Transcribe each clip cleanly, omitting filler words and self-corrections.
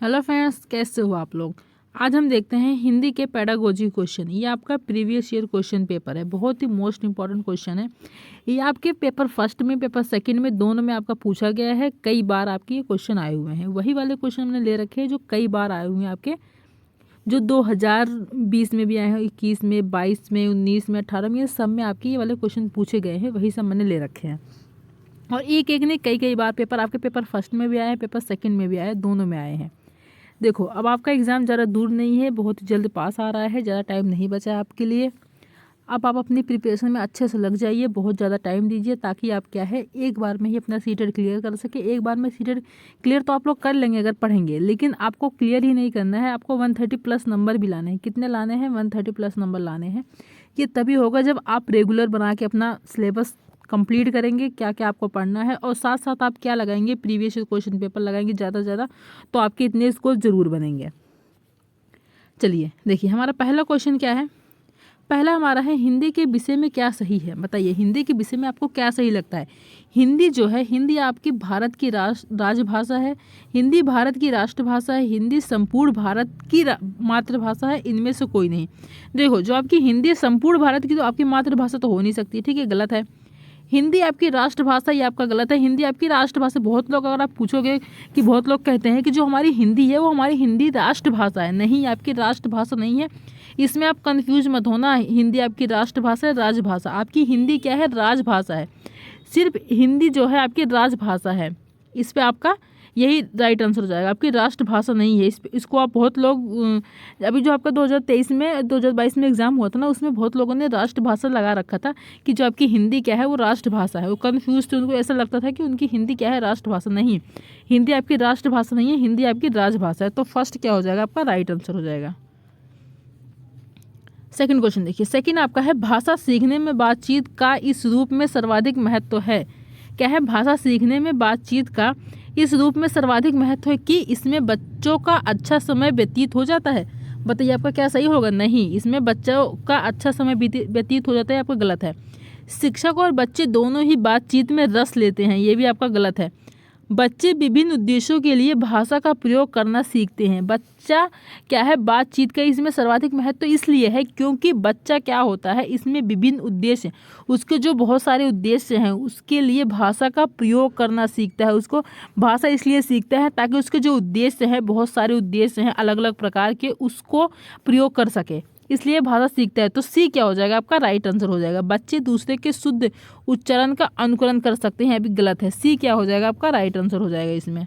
Hello friends, कैसे हो आप लोग। आज हम देखते हैं हिंदी के पेडागोजी क्वेश्चन। ये आपका प्रीवियस ईयर क्वेश्चन पेपर है, बहुत ही मोस्ट इंपॉर्टेंट क्वेश्चन है। ये आपके पेपर फर्स्ट में, पेपर सेकंड में, दोनों में आपका पूछा गया है। कई बार आपके ये क्वेश्चन आए हुए हैं। वही वाले क्वेश्चन हमने ले रखे हैं जो कई बार आए हुए हैं आपके, जो 2020 में भी आए हैं, 21 में, 22 में, 19 में, 18 में, ये सब में आपके ये वाले क्वेश्चन पूछे गए हैं। वही सब मैंने ले रखे हैं। और एक एक ने कई बार पेपर आपके पेपर फर्स्ट में भी आए हैं, पेपर सेकंड में भी आए, दोनों में आए हैं। देखो, अब आपका एग्ज़ाम ज़्यादा दूर नहीं है, बहुत ही जल्द पास आ रहा है, ज़्यादा टाइम नहीं बचा है आपके लिए। अब आप अपनी प्रिपरेशन में अच्छे से लग जाइए, बहुत ज़्यादा टाइम दीजिए, ताकि आप क्या है एक बार में ही अपना सीटेट क्लियर कर सके। एक बार में सीटेट क्लियर तो आप लोग कर लेंगे अगर पढ़ेंगे, लेकिन आपको क्लियर ही नहीं करना है, आपको 130 प्लस नंबर भी लाने हैं। कितने लाने हैं? 130 प्लस नंबर लाने हैं। ये तभी होगा जब आप रेगुलर बना के अपना सिलेबस कंप्लीट करेंगे, क्या क्या आपको पढ़ना है, और साथ साथ आप क्या लगाएंगे, प्रीवियस क्वेश्चन पेपर लगाएंगे ज़्यादा से ज़्यादा, तो आपके इतने स्कोर ज़रूर बनेंगे। चलिए देखिए, हमारा पहला क्वेश्चन क्या है। पहला हमारा है, हिंदी के विषय में क्या सही है। बताइए, हिंदी के विषय में आपको क्या सही लगता है। हिंदी जो है, हिंदी आपकी भारत की राजभाषा है, हिंदी भारत की राष्ट्रभाषा है, हिंदी संपूर्ण भारत की मातृभाषा है, इनमें से कोई नहीं। देखो, जो आपकी हिंदी संपूर्ण भारत की, तो आपकी मातृभाषा तो हो नहीं सकती, ठीक है, गलत है। हिंदी आपकी राष्ट्रभाषा, ये आपका गलत है। हिंदी आपकी राष्ट्रभाषा, बहुत लोग, अगर आप पूछोगे कि बहुत लोग कहते हैं कि जो हमारी हिंदी है वो हमारी हिंदी राष्ट्रभाषा है। नहीं, आपकी राष्ट्रभाषा नहीं है, इसमें आप कंफ्यूज मत होना। हिंदी आपकी राष्ट्रभाषा है, राजभाषा। आपकी हिंदी क्या है? राजभाषा है। सिर्फ हिंदी जो है आपकी राजभाषा है। इस पे आपका यही राइट आंसर हो जाएगा। आपकी राष्ट्रभाषा नहीं है। इसको आप बहुत लोग, अभी जो आपका 2022 में एग्जाम हुआ था ना, उसमें बहुत लोगों ने राष्ट्रभाषा लगा रखा था कि जो आपकी हिंदी क्या है वो राष्ट्रभाषा है। वो कन्फ्यूज थे, उनको ऐसा लगता था कि उनकी हिंदी क्या है, राष्ट्रभाषा। नहीं, हिंदी आपकी राष्ट्रभाषा नहीं है, हिंदी आपकी राजभाषा है। तो फर्स्ट क्या हो जाएगा? आपका राइट आंसर हो जाएगा। सेकंड क्वेश्चन देखिए, सेकंड आपका है, भाषा सीखने में बातचीत का इस रूप में सर्वाधिक महत्व है। क्या है? भाषा सीखने में बातचीत का इस रूप में सर्वाधिक महत्व है कि इसमें बच्चों का अच्छा समय व्यतीत हो जाता है। बताइए, आपका क्या सही होगा? नहीं, इसमें बच्चों का अच्छा समय व्यतीत हो जाता है, आपका गलत है। शिक्षक और बच्चे दोनों ही बातचीत में रस लेते हैं, ये भी आपका गलत है। बच्चे विभिन्न उद्देश्यों के लिए भाषा का प्रयोग करना सीखते हैं। बच्चा क्या है? बातचीत का इसमें सर्वाधिक महत्व इसलिए है क्योंकि बच्चा क्या होता है, इसमें विभिन्न उद्देश्य, उसके जो बहुत सारे उद्देश्य हैं, उसके लिए भाषा का प्रयोग करना सीखता है। उसको भाषा इसलिए सीखता है ताकि उसके जो उद्देश्य हैं, बहुत सारे उद्देश्य हैं अलग अलग प्रकार के, उसको प्रयोग कर सके, इसलिए भाषा सीखता है। तो सी क्या हो जाएगा? आपका राइट आंसर हो जाएगा। बच्चे दूसरे के शुद्ध उच्चारण का अनुकरण कर सकते हैं, अभी गलत है। सी क्या हो जाएगा? आपका राइट आंसर हो जाएगा इसमें।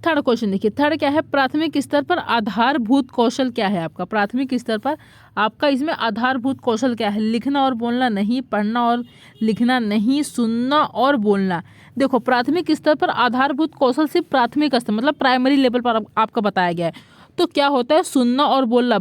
थर्ड क्वेश्चन देखिए, थर्ड क्या है, प्राथमिक स्तर पर आधारभूत कौशल क्या है आपका। प्राथमिक स्तर पर आपका इसमें आधारभूत कौशल क्या है? लिखना और बोलना नहीं, पढ़ना और लिखना नहीं, सुनना और बोलना। देखो, प्राथमिक स्तर पर आधारभूत कौशल सिर्फ प्राथमिक स्तर मतलब प्राइमरी लेवल पर आपका बताया गया है। तो क्या होता है? सुनना और बोलना।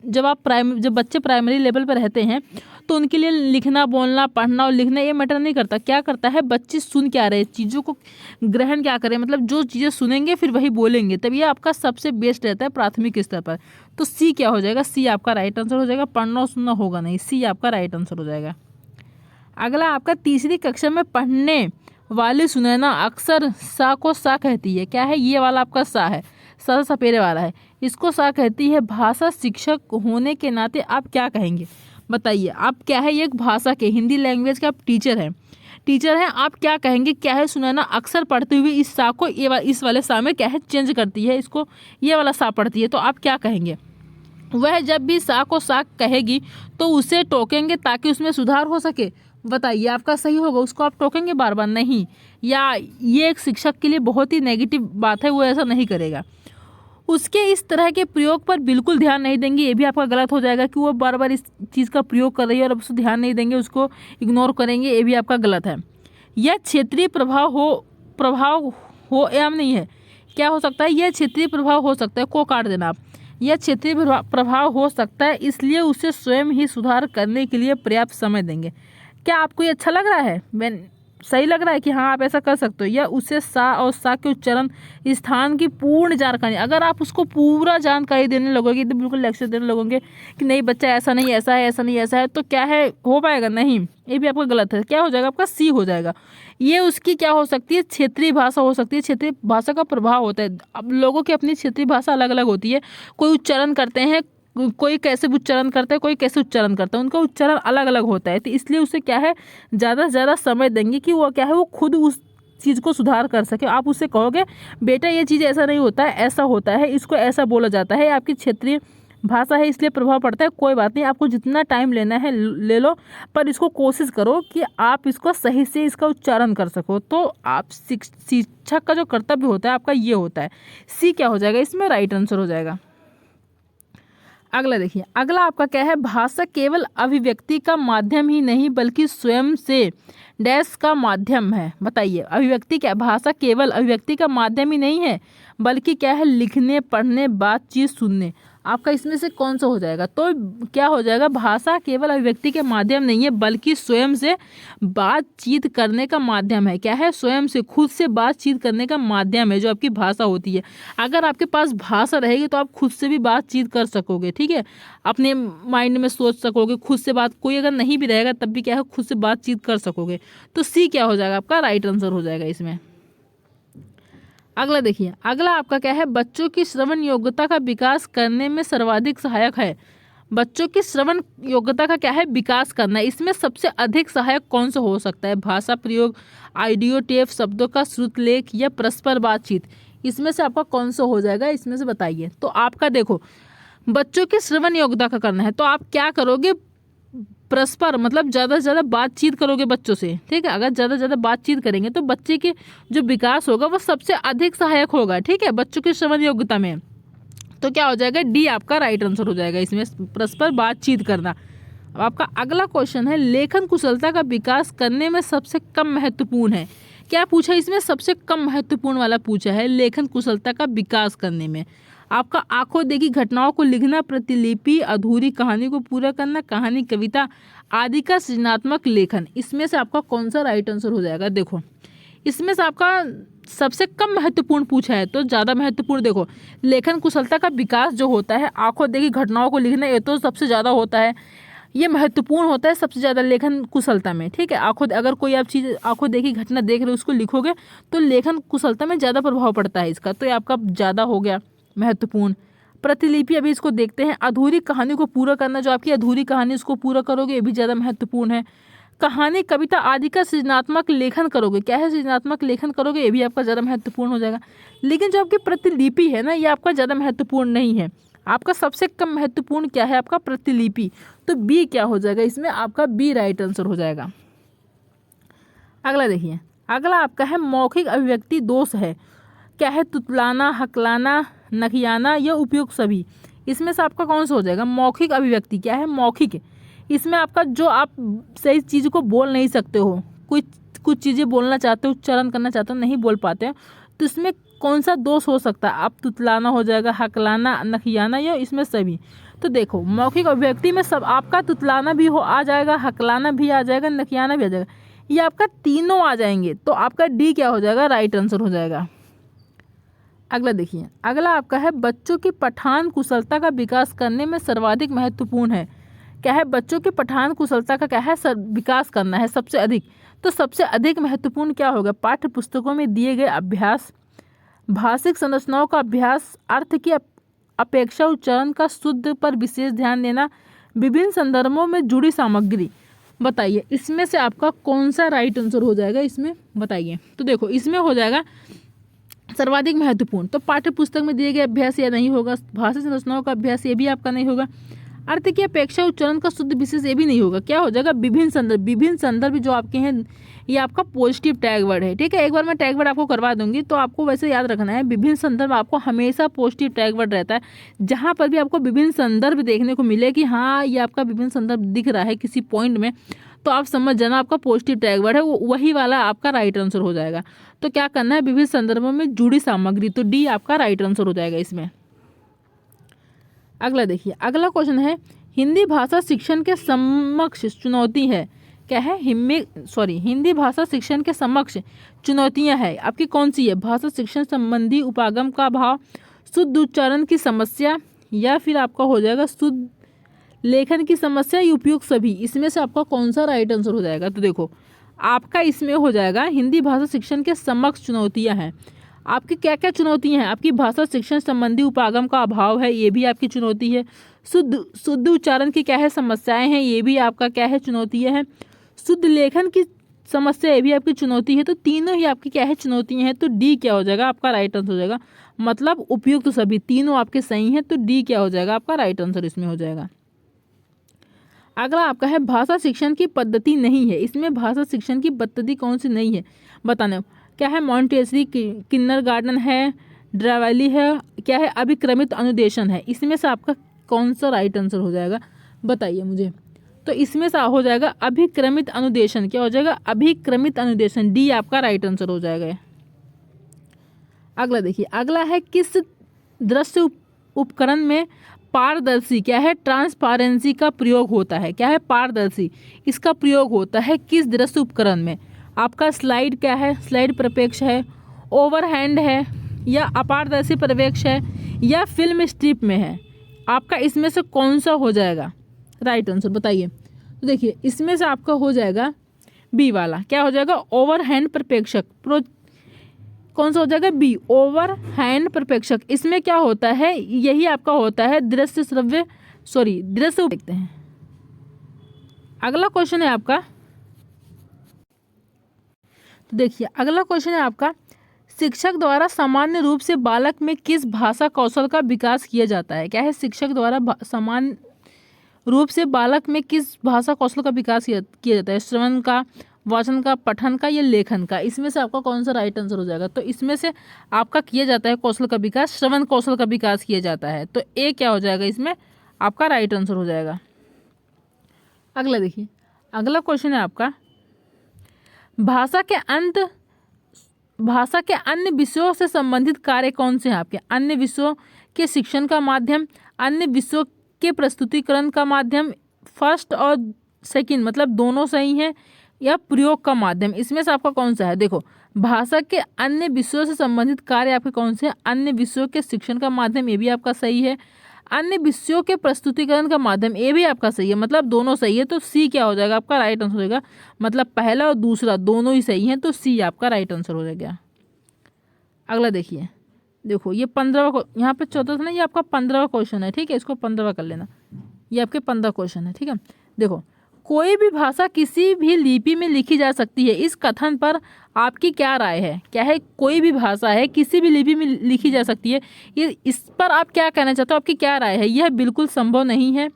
जब बच्चे प्राइमरी लेवल पर रहते हैं तो उनके लिए लिखना, बोलना, पढ़ना और लिखना ये मैटर नहीं करता। क्या करता है? बच्चे सुन क्या रहे, चीज़ों को ग्रहण क्या करें, मतलब जो चीज़ें सुनेंगे फिर वही बोलेंगे, तब ये आपका सबसे बेस्ट रहता है प्राथमिक स्तर पर। तो सी क्या हो जाएगा? सी आपका राइट आंसर हो जाएगा। पढ़ना और सुनना होगा नहीं, सी आपका राइट आंसर हो जाएगा। अगला आपका, तीसरी कक्षा में पढ़ने वाली सुनैना अक्सर सा को सा कहती है। क्या है? ये वाला आपका सा है, सा सपेरे वाला है, इसको सा कहती है। भाषा शिक्षक होने के नाते आप क्या कहेंगे? बताइए, आप क्या है, एक भाषा के, हिंदी लैंग्वेज के आप टीचर हैं, आप क्या कहेंगे? क्या है? सुनैना अक्सर पढ़ते हुए इस सा को इस वाले सा में क्या है, चेंज करती है, इसको ये वाला सा पढ़ती है। तो आप क्या कहेंगे? वह जब भी सा को सा कहेगी तो उसे टोकेंगे ताकि उसमें सुधार हो सके। बताइए, आपका सही होगा। उसको आप टोकेंगे बार बार? नहीं, या ये एक शिक्षक के लिए बहुत ही नेगेटिव बात है, वो ऐसा नहीं करेगा। उसके इस तरह के प्रयोग पर बिल्कुल ध्यान नहीं देंगे, ये भी आपका गलत हो जाएगा कि वो बार बार इस चीज़ का प्रयोग कर रही है और अब उसको ध्यान नहीं देंगे, उसको इग्नोर करेंगे, ये भी आपका गलत है। यह क्षेत्रीय प्रभाव हो या नहीं है? क्या हो सकता है? यह क्षेत्रीय प्रभाव हो सकता है, को काट देना आप। यह क्षेत्रीय प्रभाव हो सकता है, इसलिए उसे स्वयं ही सुधार करने के लिए पर्याप्त समय देंगे। क्या आपको ये अच्छा लग रहा है? सही लग रहा है कि हाँ आप ऐसा कर सकते हो, या उसे सा और सा के उच्चारण स्थान की पूर्ण जानकारी, अगर आप उसको पूरा जानकारी देने लगोगे तो बिल्कुल लेक्चर देने लगोगे कि नहीं बच्चा ऐसा नहीं ऐसा है, ऐसा नहीं ऐसा है, तो क्या है, हो पाएगा नहीं, ये भी आपका गलत है। क्या हो जाएगा आपका, सी हो जाएगा। ये उसकी क्या हो सकती है, क्षेत्रीय भाषा हो सकती है, क्षेत्रीय भाषा का प्रभाव होता है। अब लोगों की अपनी क्षेत्रीय भाषा अलग अलग होती है, कोई उच्चारण करते हैं, कोई कैसे उच्चारण करता है, कोई कैसे उच्चारण करता है, उनका उच्चारण अलग अलग होता है। तो इसलिए उसे क्या है, ज़्यादा से ज़्यादा समय देंगे कि वो क्या है, वो खुद उस चीज़ को सुधार कर सके। आप उससे कहोगे बेटा ये चीज़ ऐसा नहीं होता है, ऐसा होता है, इसको ऐसा बोला जाता है, आपकी क्षेत्रीय भाषा है इसलिए प्रभाव पड़ता है, कोई बात नहीं, आपको जितना टाइम लेना है ले लो, पर इसको कोशिश करो कि आप इसको सही से इसका उच्चारण कर सको। तो आप शिक्षक का जो कर्तव्य होता है आपका ये होता है। सी क्या हो जाएगा, इसमें राइट आंसर हो जाएगा। अगला देखिए, अगला आपका क्या है, भाषा केवल अभिव्यक्ति का माध्यम ही नहीं बल्कि स्वयं से डैश का माध्यम है। बताइए, अभिव्यक्ति क्या, भाषा केवल अभिव्यक्ति का माध्यम ही नहीं है बल्कि क्या है, लिखने, पढ़ने, बातचीत, सुनने। आपका इसमें से कौन सा हो जाएगा, तो क्या हो जाएगा, भाषा केवल अभिव्यक्ति के माध्यम नहीं है बल्कि स्वयं से बातचीत करने का माध्यम है। क्या है, स्वयं से, खुद से बातचीत करने का माध्यम है जो आपकी भाषा होती है। अगर आपके पास भाषा रहेगी तो आप खुद से भी बातचीत कर सकोगे, ठीक है, अपने माइंड में सोच सकोगे, खुद से बात, कोई अगर नहीं भी रहेगा तब भी क्या है, खुद से बातचीत कर सकोगे। तो सी क्या हो जाएगा, आपका राइट आंसर हो जाएगा इसमें। अगला देखिए, अगला आपका क्या है, बच्चों की श्रवण योग्यता का विकास करने में सर्वाधिक सहायक है। बच्चों की श्रवण योग्यता का क्या है, विकास करना है। इसमें सबसे अधिक सहायक कौन सा हो सकता है, भाषा प्रयोग, ऑडियो टेप, शब्दों का श्रुतलेख या परस्पर बातचीत। इसमें से आपका कौन सा हो जाएगा, इसमें से बताइए। तो आपका देखो, बच्चों की श्रवण योग्यता का करना है तो आप क्या करोगे, परस्पर मतलब ज़्यादा से ज़्यादा बातचीत करोगे बच्चों से, ठीक है। अगर ज़्यादा से ज़्यादा बातचीत करेंगे तो बच्चे के जो विकास होगा वो सबसे अधिक सहायक होगा, ठीक है, बच्चों की श्रवण योग्यता में। तो क्या हो जाएगा, डी आपका राइट आंसर हो जाएगा इसमें, परस्पर बातचीत करना। अब आपका अगला क्वेश्चन है, लेखन कुशलता का विकास करने में सबसे कम महत्वपूर्ण है। क्या पूछा इसमें, सबसे कम महत्वपूर्ण वाला पूछा है, लेखन कुशलता का विकास करने में। आपका आंखों देखी घटनाओं को लिखना, प्रतिलिपि, अधूरी कहानी को पूरा करना, कहानी, कविता आदि का सृजनात्मक लेखन। इसमें से आपका कौन सा राइट आंसर हो जाएगा। देखो, इसमें से आपका सबसे कम महत्वपूर्ण पूछा है तो ज़्यादा महत्वपूर्ण, देखो लेखन कुशलता का विकास जो होता है, आंखों देखी घटनाओं को लिखना, ये तो सबसे ज़्यादा होता है, ये महत्वपूर्ण होता है सबसे ज़्यादा लेखन कुशलता में, ठीक है। अगर कोई आप चीज़ आंखों देखी घटना देख रहे हो उसको लिखोगे तो लेखन कुशलता में ज़्यादा प्रभाव पड़ता है इसका, तो ये आपका ज़्यादा हो गया महत्वपूर्ण। प्रतिलिपि, अभी इसको देखते हैं, अधूरी कहानी को पूरा करना, जो आपकी अधूरी कहानी उसको पूरा करोगे ये भी ज़्यादा महत्वपूर्ण है। कहानी, कविता आदि का सृजनात्मक लेखन करोगे, क्या है, सृजनात्मक लेखन करोगे, ये भी आपका ज़्यादा महत्वपूर्ण हो जाएगा। लेकिन जो आपकी प्रतिलिपि है ना, ये आपका ज़्यादा महत्वपूर्ण नहीं है। आपका सबसे कम महत्वपूर्ण क्या है, आपका प्रतिलिपि। तो बी क्या हो जाएगा इसमें, आपका बी राइट आंसर हो जाएगा। अगला देखिए, अगला आपका है मौखिक अभिव्यक्ति दोष है। क्या है, तुतलाना, हकलाना, नखियाना या उपयुक्त सभी। इसमें से आपका कौन सा हो जाएगा, मौखिक अभिव्यक्ति। क्या है, मौखिक, इसमें आपका जो आप सही चीज़ को बोल नहीं सकते हो, कुछ चीज़ें बोलना चाहते हो, उच्चारण करना चाहते हो, नहीं बोल पाते हो, तो इसमें कौन सा दोष हो सकता है, आप तुतलाना हो जाएगा, हकलाना, नखियाना या इसमें सभी। तो देखो, मौखिक अभिव्यक्ति में सब आपका तुतलाना भी आ जाएगा, हकलाना भी आ जाएगा, नखियाना भी आ जाएगा, ये आपका तीनों आ जाएंगे। तो आपका डी क्या हो जाएगा, राइट आंसर हो जाएगा। अगला देखिए, अगला आपका है बच्चों की पठन कुशलता का विकास करने में सर्वाधिक महत्वपूर्ण है। क्या है, बच्चों की पठन कुशलता का क्या है, विकास करना है सबसे अधिक। तो सबसे अधिक महत्वपूर्ण क्या होगा, पाठ्य पुस्तकों में दिए गए अभ्यास, भाषिक संरचनाओं का अभ्यास, अर्थ की अपेक्षा उच्चारण का शुद्ध पर विशेष ध्यान देना, विभिन्न संदर्भों में जुड़ी सामग्री। बताइए, इसमें से आपका कौन सा राइट आंसर हो जाएगा, इसमें बताइए। तो देखो, इसमें हो जाएगा सर्वाधिक महत्वपूर्ण, तो पाठ्य पुस्तक में दिए गए अभ्यास या नहीं होगा, भाषा संरचनाओं का अभ्यास ये भी आपका नहीं होगा, अर्थ की अपेक्षा उच्चारण का शुद्ध विशेष ये भी नहीं होगा। क्या हो जाएगा, विभिन्न संदर्भ। विभिन्न संदर्भ जो आपके हैं ये आपका पॉजिटिव टैग वर्ड है, ठीक है। एक बार मैं टैग वर्ड आपको करवा दूंगी, तो आपको वैसे याद रखना है, विभिन्न संदर्भ आपको हमेशा पॉजिटिव टैग वर्ड रहता है। जहाँ पर भी आपको विभिन्न संदर्भ देखने को मिले कि हाँ ये आपका विभिन्न संदर्भ दिख रहा है किसी पॉइंट में, तो आप समझ जाना आपका पॉजिटिव टैग वर्ड है, वही वाला आपका राइट आंसर हो जाएगा। तो क्या करना है, विभिन्न संदर्भों में जुड़ी सामग्री, तो डी आपका राइट आंसर हो जाएगा इसमें। अगला देखिए, अगला क्वेश्चन है, हिंदी भाषा शिक्षण के समक्ष चुनौती है। क्या है, हिंदी भाषा शिक्षण के समक्ष चुनौतियां है, आपकी कौन सी है, भाषा शिक्षण संबंधी उपागम का अभाव, शुद्ध उच्चारण की समस्या, या फिर आपका हो जाएगा शुद्ध लेखन की समस्या, या उपयुक्त सभी। इसमें से आपका कौन सा राइट आंसर हो जाएगा? तो देखो आपका इसमें हो जाएगा हिंदी भाषा शिक्षण के समक्ष चुनौतियां हैं। आपकी क्या क्या चुनौतियां हैं? आपकी भाषा शिक्षण संबंधी उपागम का अभाव है, ये भी आपकी चुनौती है। शुद्ध उच्चारण की क्या है, समस्याएं हैं, ये भी आपका क्या है, चुनौतियां हैं। शुद्ध लेखन की समस्या, ये भी आपकी चुनौती है। तो तीनों ही आपकी क्या है, चुनौतियां हैं। तो डी क्या हो जाएगा आपका राइट आंसर हो जाएगा, मतलब उपयुक्त सभी, तीनों आपके सही हैं। तो डी क्या हो जाएगा आपका राइट आंसर इसमें हो जाएगा। अगला आपका है भाषा शिक्षण की पद्धति नहीं है, इसमें भाषा शिक्षण की पद्धति कौन सी नहीं है बताना। क्या है, मॉन्टेसरी किंडरगार्टन है, ड्रावैली है, क्या है, अभिक्रमित अनुदेशन है। इसमें से आपका कौन सा राइट आंसर हो जाएगा बताइए मुझे। तो इसमें से हो जाएगा अभिक्रमित अनुदेशन, क्या हो जाएगा, अभिक्रमित अनुदेशन, डी आपका राइट आंसर हो जाएगा। अगला देखिए, अगला है किस दृश्य उपकरण में पारदर्शी, क्या है, ट्रांसपारेंसी का प्रयोग होता है। क्या है, पारदर्शी, इसका प्रयोग होता है किस दृश्य उपकरण में? आपका स्लाइड क्या है, स्लाइड प्रक्षेप है, ओवरहैंड है, या अपारदर्शी प्रक्षेप है, या फिल्म स्ट्रिप में है। आपका इसमें से कौन सा हो जाएगा राइट आंसर बताइए। तो देखिए इसमें से आपका हो जाएगा बी वाला, क्या हो जाएगा, ओवरहैंड प्रक्षेप। कौन सा हो जाएगा, बी, ओवर हैंड प्रक्षेप। इसमें क्या होता है, यही आपका होता है दृश्य देखते हैं। अगला क्वेश्चन है आपका, तो देखिए अगला क्वेश्चन है आपका, शिक्षक द्वारा सामान्य रूप से बालक में किस भाषा कौशल का विकास किया जाता है। क्या है, शिक्षक द्वारा सामान्य रूप से बालक में किस भाषा कौशल का विकास किया जाता है? श्रवण का, वाचन का, पठन का, या लेखन का। इसमें से आपका कौन सा राइट आंसर हो जाएगा? तो इसमें से आपका किया जाता है कौशल का विकास, श्रवण कौशल का विकास किया जाता है। तो ए क्या हो जाएगा इसमें आपका राइट आंसर हो जाएगा। अगला देखिए, अगला क्वेश्चन है आपका, भाषा के अन्य विषयों से संबंधित कार्य कौन से हैं आपके? अन्य विषयों के शिक्षण का माध्यम, अन्य विषयों के प्रस्तुतिकरण का माध्यम, फर्स्ट और सेकंड मतलब दोनों सही हैं, या प्रयोग का माध्यम। इसमें से आपका कौन सा है? देखो भाषा के अन्य विषयों से संबंधित कार्य आपके कौन से हैं? अन्य विषयों के शिक्षण का माध्यम, ये भी आपका सही है। अन्य विषयों के प्रस्तुतिकरण का माध्यम, ये भी आपका सही है, मतलब दोनों सही है। तो सी क्या हो जाएगा आपका राइट आंसर हो जाएगा, मतलब पहला और दूसरा दोनों ही सही हैं। तो सी आपका राइट आंसर हो जाएगा। अगला देखिए, देखो ये 15वां, यहाँ पे 14 था ना, ये आपका 15वां क्वेश्चन है, ठीक है, इसको 15वां कर लेना। ये आपके 15 क्वेश्चन है, ठीक है। देखो, कोई भी भाषा किसी भी लिपि में लिखी जा सकती है, इस कथन पर आपकी क्या राय है? क्या है, कोई भी भाषा है किसी भी लिपि में लिखी जा सकती है, ये इस पर आप क्या कहना चाहते हो, आपकी क्या राय है? यह बिल्कुल संभव नहीं है,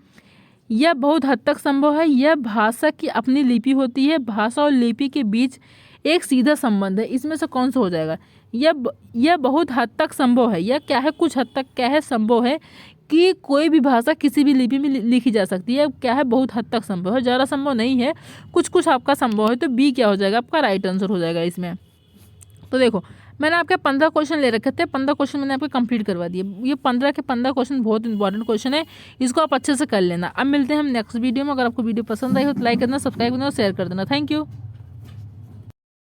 यह बहुत हद तक संभव है, यह भाषा की अपनी लिपि होती है, भाषा और लिपि के बीच एक सीधा संबंध है। इसमें से कौन सा हो जाएगा? यह बहुत हद तक संभव है, यह क्या है, कुछ हद तक क्या है, संभव है कि कोई भी भाषा किसी भी लिपि में लिखी जा सकती है। क्या है, बहुत हद तक संभव है, ज़्यादा संभव नहीं है, कुछ कुछ आपका संभव है। तो बी क्या हो जाएगा आपका राइट आंसर हो जाएगा इसमें। तो देखो मैंने आपके 15 क्वेश्चन ले रखे थे, 15 क्वेश्चन मैंने आपके कंप्लीट करवा दिए। ये 15 के 15 क्वेश्चन बहुत इंपॉर्टेंट क्वेश्चन है, इसको आप अच्छे से कर लेना। अब मिलते हैं हम नेक्स्ट वीडियो में। अगर आपको वीडियो पसंद आई हो तो लाइक करना, सब्सक्राइब करना और शेयर कर देना। Thank you.